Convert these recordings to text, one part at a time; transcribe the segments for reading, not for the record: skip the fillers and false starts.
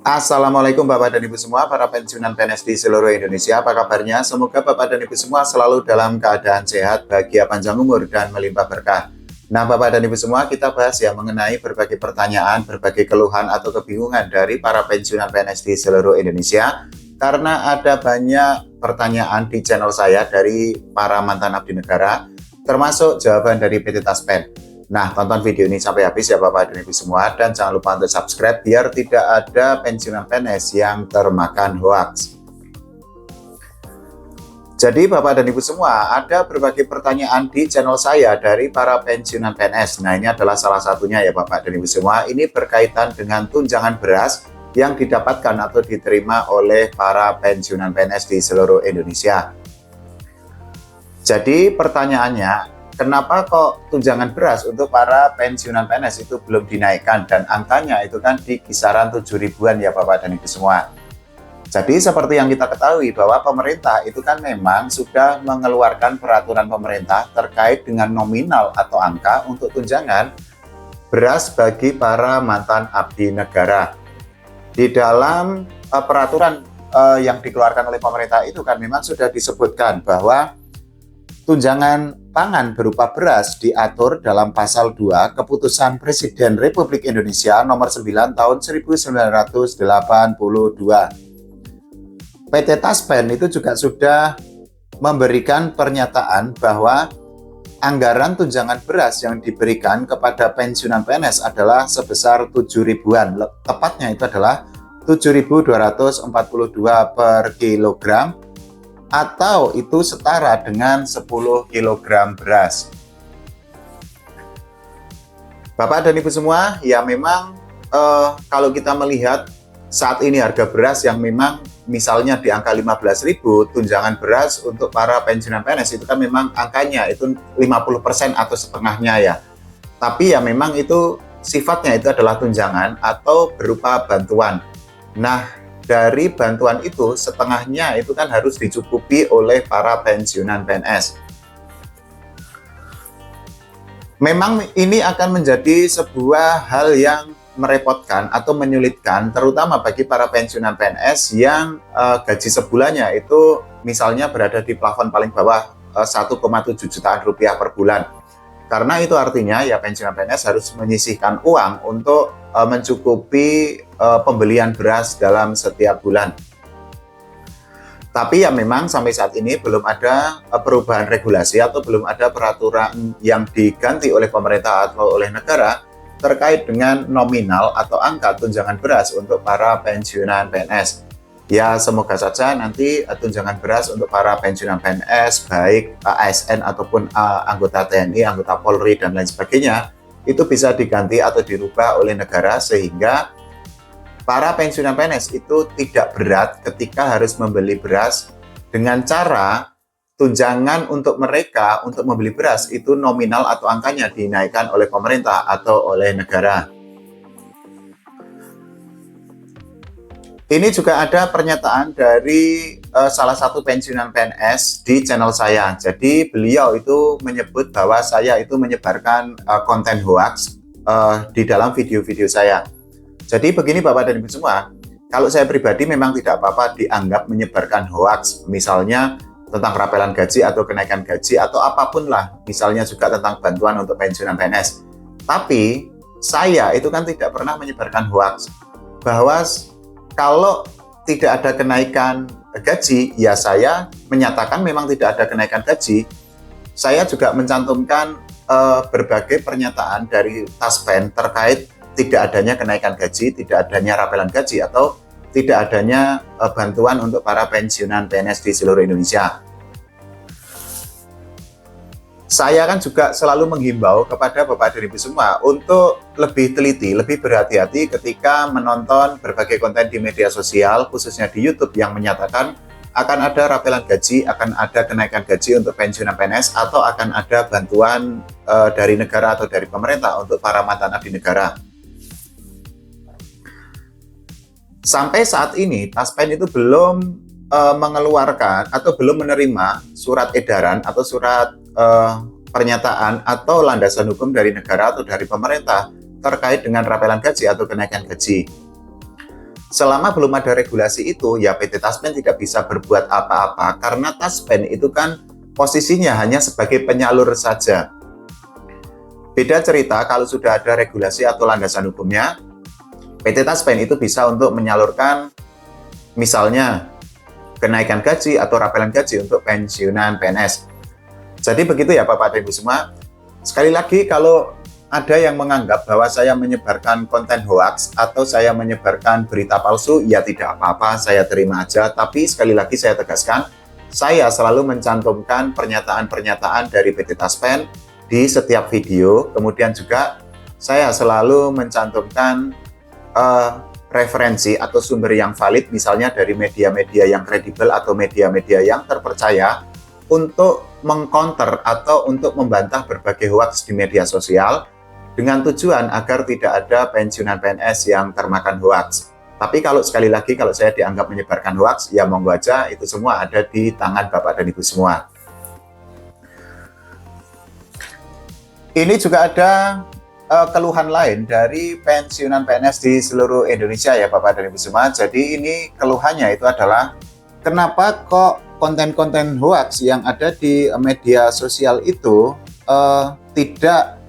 Assalamualaikum Bapak dan Ibu semua, para pensiunan PNS di seluruh Indonesia. Apa kabarnya? Semoga Bapak dan Ibu semua selalu dalam keadaan sehat, bahagia, panjang umur, dan melimpah berkah. Nah, Bapak dan Ibu semua, kita bahas ya mengenai berbagai pertanyaan, berbagai keluhan atau kebingungan dari para pensiunan PNS di seluruh Indonesia. Karena ada banyak pertanyaan di channel saya dari para mantan abdi negara, termasuk jawaban dari PT Taspen. Nah, tonton video ini sampai habis ya Bapak dan Ibu semua, dan jangan lupa untuk subscribe biar tidak ada pensiunan PNS yang termakan hoaks. Jadi Bapak dan Ibu semua, ada berbagai pertanyaan di channel saya dari para pensiunan PNS. Nah, ini adalah salah satunya ya Bapak dan Ibu semua. Ini berkaitan dengan tunjangan beras yang didapatkan atau diterima oleh para pensiunan PNS di seluruh Indonesia. Jadi pertanyaannya, kenapa kok tunjangan beras untuk para pensiunan PNS itu belum dinaikkan, dan angkanya itu kan di kisaran 7 ribuan ya Bapak dan Ibu semua. Jadi seperti yang kita ketahui bahwa pemerintah itu kan memang sudah mengeluarkan peraturan pemerintah terkait dengan nominal atau angka untuk tunjangan beras bagi para mantan abdi negara. Di dalam peraturan yang dikeluarkan oleh pemerintah itu kan memang sudah disebutkan bahwa tunjangan pangan berupa beras diatur dalam pasal 2 Keputusan Presiden Republik Indonesia nomor 9 tahun 1982. PT Taspen itu juga sudah memberikan pernyataan bahwa anggaran tunjangan beras yang diberikan kepada pensiunan PNS adalah sebesar 7 ribuan. Tepatnya itu adalah 7.242 per kilogram, atau itu setara dengan 10 kg beras. Bapak dan Ibu semua, ya memang kalau kita melihat saat ini harga beras yang memang misalnya di angka 15.000, tunjangan beras untuk para pensiunan PNS itu kan memang angkanya itu 50% atau setengahnya ya. Tapi ya memang itu sifatnya itu adalah tunjangan atau berupa bantuan. Nah, dari bantuan itu setengahnya itu kan harus dicukupi oleh para pensiunan PNS. Memang ini akan menjadi sebuah hal yang merepotkan atau menyulitkan, terutama bagi para pensiunan PNS yang gaji sebulannya itu misalnya berada di plafon paling bawah 1,7 jutaan rupiah per bulan. Karena itu artinya ya pensiunan PNS harus menyisihkan uang untuk mencukupi pembelian beras dalam setiap bulan. Tapi ya memang sampai saat ini belum ada perubahan regulasi atau belum ada peraturan yang diganti oleh pemerintah atau oleh negara terkait dengan nominal atau angka tunjangan beras untuk para pensiunan PNS. Ya semoga saja nanti tunjangan beras untuk para pensiunan PNS, baik ASN ataupun anggota TNI, anggota Polri, dan lain sebagainya, itu bisa diganti atau dirubah oleh negara sehingga para pensiunan PNS itu tidak berat ketika harus membeli beras, dengan cara tunjangan untuk mereka untuk membeli beras itu nominal atau angkanya dinaikkan oleh pemerintah atau oleh negara. Ini juga ada pernyataan dari salah satu pensiunan PNS di channel saya. Jadi beliau itu menyebut bahwa saya itu menyebarkan konten hoax di dalam video-video saya. Jadi begini Bapak dan Ibu semua, kalau saya pribadi memang tidak apa-apa dianggap menyebarkan hoax, misalnya tentang rapelan gaji atau kenaikan gaji atau apapun lah, misalnya juga tentang bantuan untuk pensiunan PNS. Tapi saya itu kan tidak pernah menyebarkan hoax, bahwa kalau tidak ada kenaikan gaji, ya saya menyatakan memang tidak ada kenaikan gaji. Saya juga mencantumkan berbagai pernyataan dari Taspen terkait tidak adanya kenaikan gaji, tidak adanya rapelan gaji, atau tidak adanya bantuan untuk para pensiunan PNS di seluruh Indonesia. Saya kan juga selalu menghimbau kepada Bapak dan Ibu semua untuk lebih teliti, lebih berhati-hati ketika menonton berbagai konten di media sosial, khususnya di YouTube yang menyatakan akan ada rapelan gaji, akan ada kenaikan gaji untuk pensiunan PNS, atau akan ada bantuan dari negara atau dari pemerintah untuk para mantan abdi negara. Sampai saat ini, Taspen itu belum mengeluarkan atau belum menerima surat edaran atau surat pernyataan atau landasan hukum dari negara atau dari pemerintah terkait dengan rapelan gaji atau kenaikan gaji. Selama belum ada regulasi itu, ya PT Taspen tidak bisa berbuat apa-apa karena Taspen itu kan posisinya hanya sebagai penyalur saja. Beda cerita kalau sudah ada regulasi atau landasan hukumnya, PT Taspen itu bisa untuk menyalurkan misalnya kenaikan gaji atau rapelan gaji untuk pensiunan PNS. Jadi begitu ya Bapak dan Ibu semua. Sekali lagi, kalau ada yang menganggap bahwa saya menyebarkan konten hoax atau saya menyebarkan berita palsu, ya tidak apa-apa, saya terima aja. Tapi sekali lagi saya tegaskan, saya selalu mencantumkan pernyataan-pernyataan dari PT Taspen di setiap video. Kemudian juga saya selalu mencantumkan referensi atau sumber yang valid, misalnya dari media-media yang kredibel atau media-media yang terpercaya, untuk mengcounter atau untuk membantah berbagai hoax di media sosial, dengan tujuan agar tidak ada pensiunan PNS yang termakan hoax. Tapi kalau sekali lagi, kalau saya dianggap menyebarkan hoax, ya monggo aja, itu semua ada di tangan Bapak dan Ibu semua. Ini juga ada keluhan lain dari pensiunan PNS di seluruh Indonesia ya Bapak dan Ibu semua. Jadi ini keluhannya itu adalah, kenapa kok konten-konten hoax yang ada di media sosial itu tidak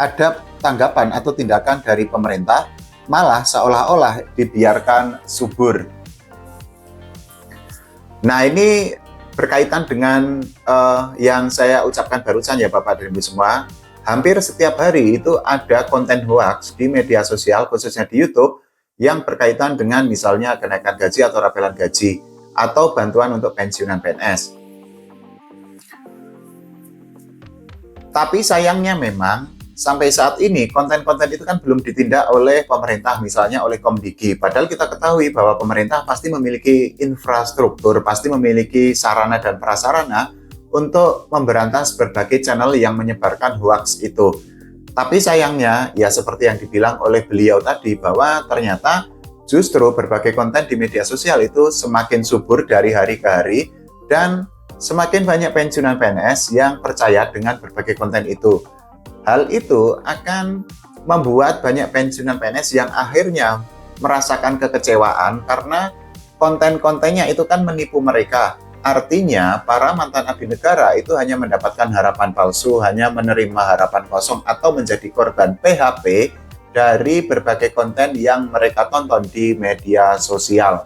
ada tanggapan atau tindakan dari pemerintah, malah seolah-olah dibiarkan subur. Nah, ini berkaitan dengan yang saya ucapkan barusan ya Bapak dan Ibu semua. Hampir setiap hari itu ada konten hoax di media sosial, khususnya di YouTube, yang berkaitan dengan misalnya kenaikan gaji atau rapelan gaji, atau bantuan untuk pensiunan PNS. Tapi sayangnya memang sampai saat ini konten-konten itu kan belum ditindak oleh pemerintah, misalnya oleh Komdigi. Padahal kita ketahui bahwa pemerintah pasti memiliki infrastruktur, pasti memiliki sarana dan prasarana untuk memberantas berbagai channel yang menyebarkan hoax itu. Tapi sayangnya, ya seperti yang dibilang oleh beliau tadi, bahwa ternyata justru berbagai konten di media sosial itu semakin subur dari hari ke hari, dan semakin banyak pensiunan PNS yang percaya dengan berbagai konten itu. Hal itu akan membuat banyak pensiunan PNS yang akhirnya merasakan kekecewaan karena konten-kontennya itu kan menipu mereka. Artinya para mantan abdi negara itu hanya mendapatkan harapan palsu, hanya menerima harapan kosong atau menjadi korban PHP dari berbagai konten yang mereka tonton di media sosial.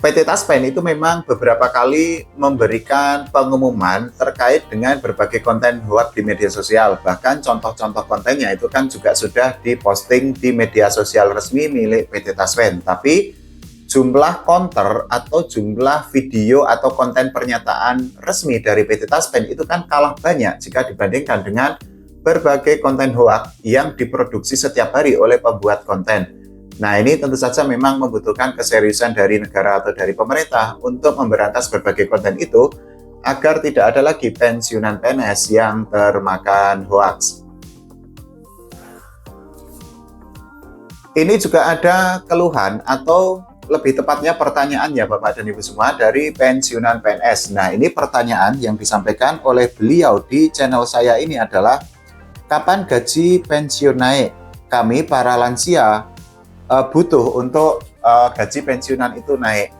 PT Taspen itu memang beberapa kali memberikan pengumuman terkait dengan berbagai konten hoax di media sosial. Bahkan contoh-contoh kontennya itu kan juga sudah diposting di media sosial resmi milik PT Taspen. Tapi jumlah counter atau jumlah video atau konten pernyataan resmi dari PT Taspen itu kan kalah banyak jika dibandingkan dengan berbagai konten hoax yang diproduksi setiap hari oleh pembuat konten. Nah, ini tentu saja memang membutuhkan keseriusan dari negara atau dari pemerintah untuk memberantas berbagai konten itu agar tidak ada lagi pensiunan PNS yang termakan hoax. Ini juga ada keluhan atau lebih tepatnya pertanyaan ya Bapak dan Ibu semua dari pensiunan PNS. Nah, ini pertanyaan yang disampaikan oleh beliau di channel saya ini adalah, kapan gaji pensiun naik? Kami para lansia butuh untuk gaji pensiunan itu naik.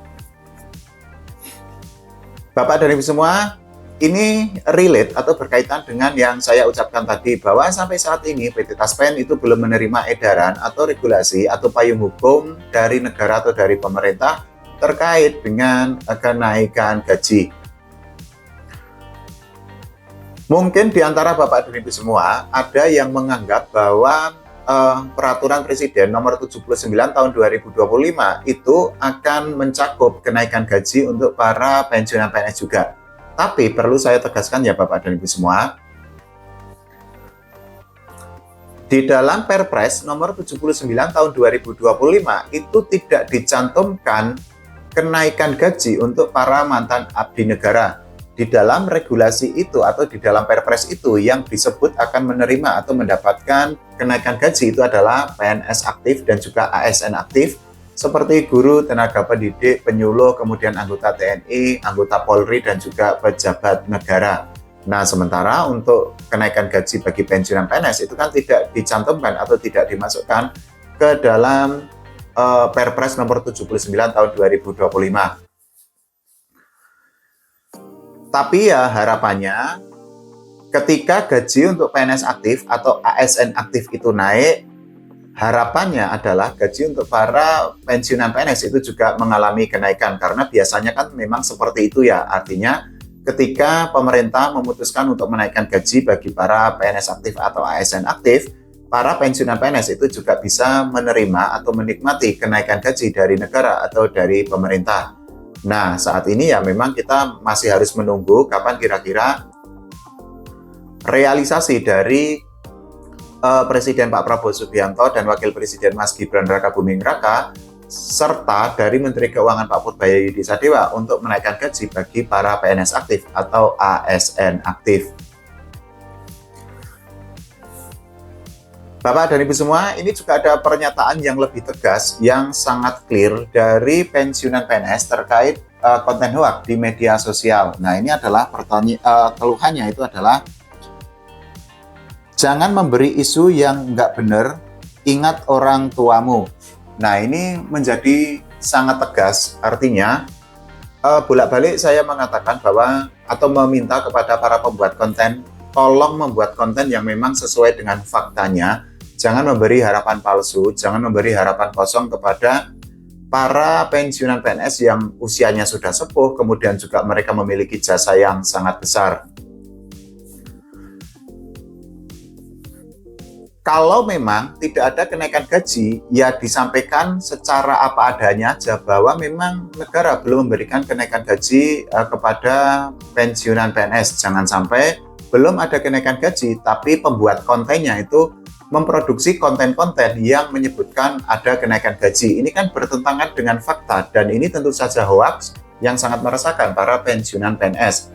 Bapak dan Ibu semua, ini relate atau berkaitan dengan yang saya ucapkan tadi, bahwa sampai saat ini PT Taspen itu belum menerima edaran atau regulasi atau payung hukum dari negara atau dari pemerintah terkait dengan kenaikan gaji. Mungkin di antara Bapak dan Ibu semua ada yang menganggap bahwa Peraturan Presiden nomor 79 tahun 2025 itu akan mencakup kenaikan gaji untuk para pensiunan PNS juga. Tapi perlu saya tegaskan ya Bapak dan Ibu semua, di dalam Perpres nomor 79 tahun 2025 itu tidak dicantumkan kenaikan gaji untuk para mantan abdi negara. Di dalam regulasi itu atau di dalam Perpres itu yang disebut akan menerima atau mendapatkan kenaikan gaji itu adalah PNS aktif dan juga ASN aktif, seperti guru, tenaga pendidik, penyuluh, kemudian anggota TNI, anggota Polri, dan juga pejabat negara. Nah, sementara untuk kenaikan gaji bagi pensiunan PNS itu kan tidak dicantumkan atau tidak dimasukkan ke dalam Perpres nomor 79 tahun 2025. Tapi ya harapannya ketika gaji untuk PNS aktif atau ASN aktif itu naik, harapannya adalah gaji untuk para pensiunan PNS itu juga mengalami kenaikan karena biasanya kan memang seperti itu ya. Artinya ketika pemerintah memutuskan untuk menaikkan gaji bagi para PNS aktif atau ASN aktif, para pensiunan PNS itu juga bisa menerima atau menikmati kenaikan gaji dari negara atau dari pemerintah. Nah, saat ini ya memang kita masih harus menunggu kapan kira-kira realisasi dari Presiden Pak Prabowo Subianto dan Wakil Presiden Mas Gibran Rakabuming Raka serta dari Menteri Keuangan Pak Purbaya Yudi Sadewa untuk menaikkan gaji bagi para PNS aktif atau ASN aktif. Bapak dan Ibu semua, ini juga ada pernyataan yang lebih tegas, yang sangat clear dari pensiunan PNS terkait konten hoax di media sosial. Nah, ini adalah keluhannya itu adalah jangan memberi isu yang nggak benar, ingat orang tuamu. Nah, ini menjadi sangat tegas, artinya bolak-balik saya mengatakan bahwa atau meminta kepada para pembuat konten, tolong membuat konten yang memang sesuai dengan faktanya. Jangan memberi harapan palsu, jangan memberi harapan kosong kepada para pensiunan PNS yang usianya sudah sepuh, kemudian juga mereka memiliki jasa yang sangat besar. Kalau memang tidak ada kenaikan gaji, ya disampaikan secara apa adanya aja bahwa memang negara belum memberikan kenaikan gaji kepada pensiunan PNS. Jangan sampai belum ada kenaikan gaji, tapi pembuat kontennya itu memproduksi konten-konten yang menyebutkan ada kenaikan gaji. Ini kan bertentangan dengan fakta, dan ini tentu saja hoax yang sangat meresahkan para pensiunan PNS.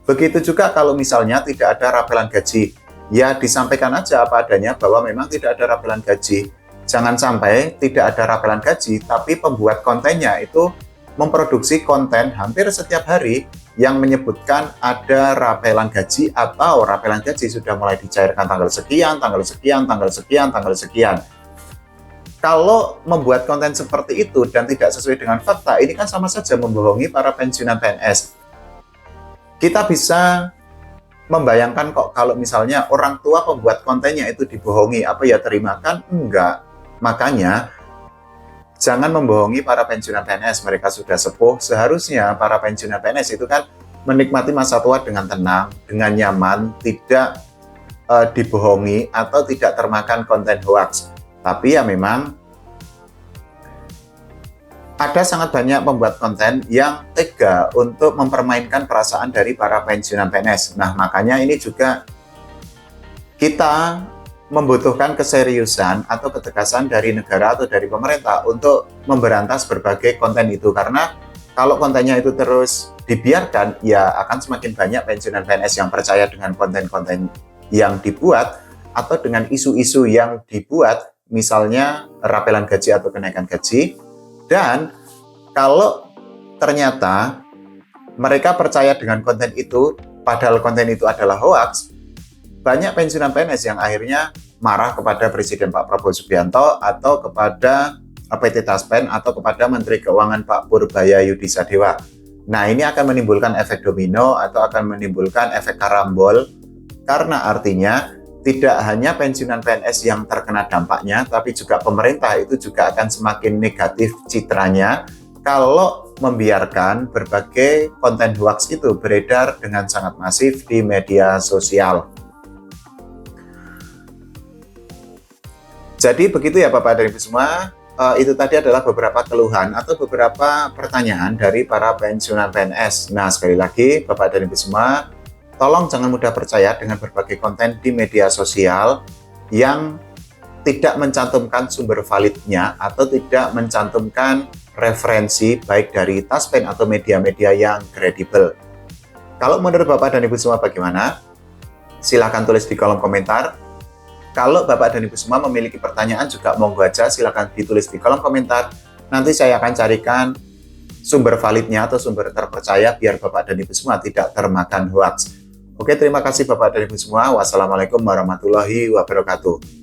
Begitu juga kalau misalnya tidak ada rapelan gaji, ya disampaikan aja apa adanya bahwa memang tidak ada rapelan gaji. Jangan sampai tidak ada rapelan gaji, tapi pembuat kontennya itu memproduksi konten hampir setiap hari yang menyebutkan ada rapelan gaji atau rapelan gaji sudah mulai dicairkan tanggal sekian, tanggal sekian, tanggal sekian, tanggal sekian. Kalau membuat konten seperti itu dan tidak sesuai dengan fakta, ini kan sama saja membohongi para pensiunan PNS. Kita bisa membayangkan kok kalau misalnya orang tua pembuat kontennya itu dibohongi, apa ya terima? Kan enggak. Makanya jangan membohongi para pensiunan PNS, mereka sudah sepuh. Seharusnya para pensiunan PNS itu kan menikmati masa tua dengan tenang, dengan nyaman, tidak dibohongi atau tidak termakan konten hoax. Tapi ya memang ada sangat banyak pembuat konten yang tega untuk mempermainkan perasaan dari para pensiunan PNS. Nah, makanya ini juga kita membutuhkan keseriusan atau ketegasan dari negara atau dari pemerintah untuk memberantas berbagai konten itu, karena kalau kontennya itu terus dibiarkan, ya akan semakin banyak pensiunan PNS yang percaya dengan konten-konten yang dibuat atau dengan isu-isu yang dibuat, misalnya rapelan gaji atau kenaikan gaji. Dan kalau ternyata mereka percaya dengan konten itu, padahal konten itu adalah hoax, banyak pensiunan PNS yang akhirnya marah kepada Presiden Pak Prabowo Subianto atau kepada PT Taspen atau kepada Menteri Keuangan Pak Purbaya Yudi Sadewa. Nah, ini akan menimbulkan efek domino atau akan menimbulkan efek karambol, karena artinya tidak hanya pensiunan PNS yang terkena dampaknya, tapi juga pemerintah itu juga akan semakin negatif citranya kalau membiarkan berbagai konten hoax itu beredar dengan sangat masif di media sosial. Jadi begitu ya Bapak dan Ibu semua, itu tadi adalah beberapa keluhan atau beberapa pertanyaan dari para pensiunan PNS. Nah, sekali lagi Bapak dan Ibu semua, tolong jangan mudah percaya dengan berbagai konten di media sosial yang tidak mencantumkan sumber validnya atau tidak mencantumkan referensi baik dari Taspen atau media-media yang kredibel. Kalau menurut Bapak dan Ibu semua bagaimana? Silahkan tulis di kolom komentar. Kalau Bapak dan Ibu semua memiliki pertanyaan juga monggo aja silakan ditulis di kolom komentar. Nanti saya akan carikan sumber validnya atau sumber terpercaya biar Bapak dan Ibu semua tidak termakan hoax. Oke, terima kasih Bapak dan Ibu semua. Wassalamualaikum warahmatullahi wabarakatuh.